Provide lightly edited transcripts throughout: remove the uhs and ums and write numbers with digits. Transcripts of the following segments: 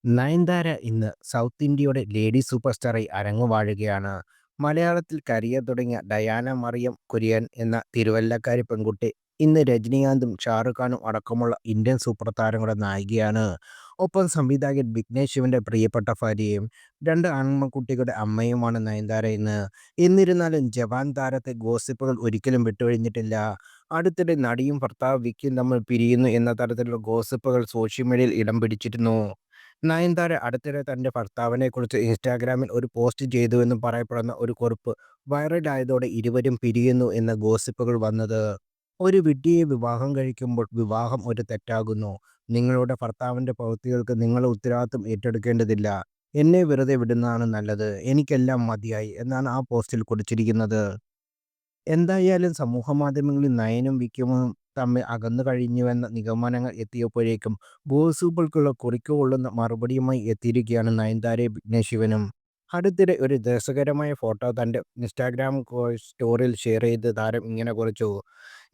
നയൻതാര ഇന്ന് സൗത്ത് ഇന്ത്യയുടെ lady super സ്റ്റാറായി അരങ്ങുവാഴുകയാണ്. മലയാളത്തിൽ കരിയർ തുടങ്ങിയ ഡയാന മറിയം കുര്യൻ എന്ന തിരുവല്ലക്കാരി പെൺകുട്ടി ഇന്ന് രജനികാന്തും ഷാറുഖ് ഖാനും അടക്കമുള്ള ഇന്ത്യൻ സൂപ്പർ താരങ്ങളുടെ നായികയാണ്. ഒപ്പം സംവിധായകൻ വിഘ്നേഷ് ശിവന്റെ പ്രിയപ്പെട്ട ഭാര്യയും രണ്ട് ആൺകുട്ടികളുടെ അമ്മയുമാണ് നയൻതാര ഇന്ന്. എന്നിരുന്നാലും ജവാൻ താരത്തെ ഗോസിപ്പുകൾ ഒരിക്കലും വിട്ടൊഴിഞ്ഞിട്ടില്ല. അടുത്തിടെ നടിയും ഭർത്താവ് വിക്കിയും തമ്മിൽ പിരിയുന്നു എന്ന തരത്തിലുള്ള ഗോസിപ്പുകൾ സോഷ്യൽ മീഡിയയിൽ ഇടം പിടിച്ചിരുന്നു. നയൻതാര അടുത്തിടെ തന്റെ ഭർത്താവിനെക്കുറിച്ച് ഇൻസ്റ്റാഗ്രാമിൽ ഒരു പോസ്റ്റ് ചെയ്തുവെന്ന് പറയപ്പെടുന്ന ഒരു കുറിപ്പ് വൈറലായതോടെ ഇരുവരും പിരിയുന്നു എന്ന ഗോസിപ്പുകൾ വന്നത്. ഒരു വിഡ്ഢിയെ വിവാഹം കഴിക്കുമ്പോൾ വിവാഹം ഒരു തെറ്റാകുന്നു. നിങ്ങളുടെ ഭർത്താവിന്റെ പ്രവൃത്തികൾക്ക് നിങ്ങൾ ഉത്തരവാദിത്വം ഏറ്റെടുക്കേണ്ടതില്ല. എന്നെ വെറുതെ വിടുന്നതാണ് നല്ലത്. എനിക്കെല്ലാം മതിയായി എന്നാണ് ആ പോസ്റ്റിൽ കുറിച്ചിരിക്കുന്നത്. എന്തായാലും സമൂഹമാധ്യമങ്ങളിൽ നയനും വിക്രമും തമ്മിൽ അകന്നു കഴിഞ്ഞുവെന്ന നിഗമനങ്ങൾ എത്തിയപ്പോഴേക്കും ഗോസിപ്പുകൾക്കുള്ള കുറിക്കുകൊള്ളുന്ന മറുപടിയുമായി എത്തിയിരിക്കുകയാണ് നയൻതാരയും വിഘ്നേഷ് ശിവനും. അടുത്തിടെ ഒരു രസകരമായ ഫോട്ടോ തന്റെ ഇൻസ്റ്റാഗ്രാം സ്റ്റോറിയിൽ ഷെയർ ചെയ്ത് താരം ഇങ്ങനെ കുറിച്ചു: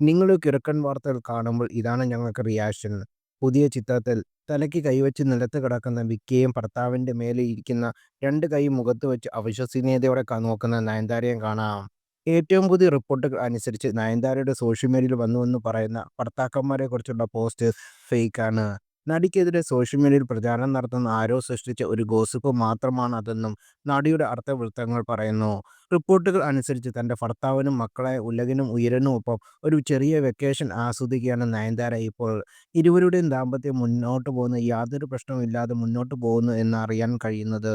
നിങ്ങൾ കിറുക്കൻ വാർത്തകൾ കാണുമ്പോൾ ഇതാണ് ഞങ്ങൾക്ക് റിയാക്ഷൻ. പുതിയ ചിത്രത്തിൽ തലയ്ക്ക് കൈവച്ച് നിലത്ത് കിടക്കുന്ന വിക്കിയെയും ഭർത്താവിന്റെ മേലെ ഇരിക്കുന്ന രണ്ട് കൈ മുഖത്ത് വെച്ച് അവിശ്വസനീയതയോടെ നോക്കുന്ന നയൻതാരയും കാണാം. ഏറ്റവും പുതിയ റിപ്പോർട്ടുകൾ അനുസരിച്ച് നയൻതാരയുടെ സോഷ്യൽ മീഡിയയിൽ വന്നുവെന്ന് പറയുന്ന ഭർത്താക്കന്മാരെക്കുറിച്ചുള്ള പോസ്റ്റ് ഫേക്കാണ്. നടിക്കെതിരെ സോഷ്യൽ മീഡിയയിൽ പ്രചാരണം നടത്തുന്ന ആരോ സൃഷ്ടിച്ച ഒരു ഗോസിപ്പ് മാത്രമാണ് അതെന്നും നടിയുടെ അർദ്ധവൃത്തങ്ങൾ പറയുന്നു. റിപ്പോർട്ടുകൾ അനുസരിച്ച് തന്റെ ഭർത്താവിനും മക്കളായ ഉലകിനും ഉയരനും ഒപ്പം ഒരു ചെറിയ വെക്കേഷൻ ആസ്വദിക്കുകയാണ് നയൻതാര ഇപ്പോൾ. ഇരുവരുടെയും ദാമ്പത്യം മുന്നോട്ട് പോകുന്ന യാതൊരു പ്രശ്നവുമില്ലാതെ മുന്നോട്ട് പോകുന്നു എന്നറിയാൻ കഴിയുന്നത്.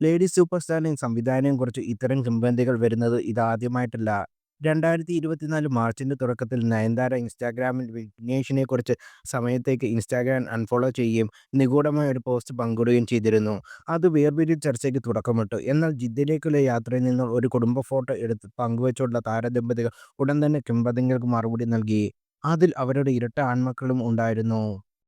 ലേഡി സൂപ്പർ സ്റ്റാറിനെയും സംവിധായകനെയും കുറിച്ച് ഇത്തരം കിംവദന്തികൾ വരുന്നത് ഇതാദ്യമായിട്ടല്ല. 2024 മാർച്ചിന്റെ തുടക്കത്തിൽ നയൻതാര ഇൻസ്റ്റാഗ്രാമിൽ വിഘ്നേഷിനെക്കുറിച്ച് സമയത്തേക്ക് ഇൻസ്റ്റാഗ്രാം അൺഫോളോ ചെയ്യുകയും നിഗൂഢമായ ഒരു പോസ്റ്റ് പങ്കിടുകയും ചെയ്തിരുന്നു. അത് വേർപിരിയൽ ചർച്ചയ്ക്ക് തുടക്കമിട്ടു. എന്നാൽ ജിദ്ദയിലേക്കുള്ള യാത്രയിൽ നിന്നുള്ള ഒരു കുടുംബ ഫോട്ടോ എടുത്ത് പങ്കുവച്ചുള്ള താരദമ്പതികൾ ഉടൻ തന്നെ കിംവദന്തികൾക്ക് മറുപടി നൽകി. അതിൽ അവരുടെ ഇരട്ട ആൺമക്കളും ഉണ്ടായിരുന്നു.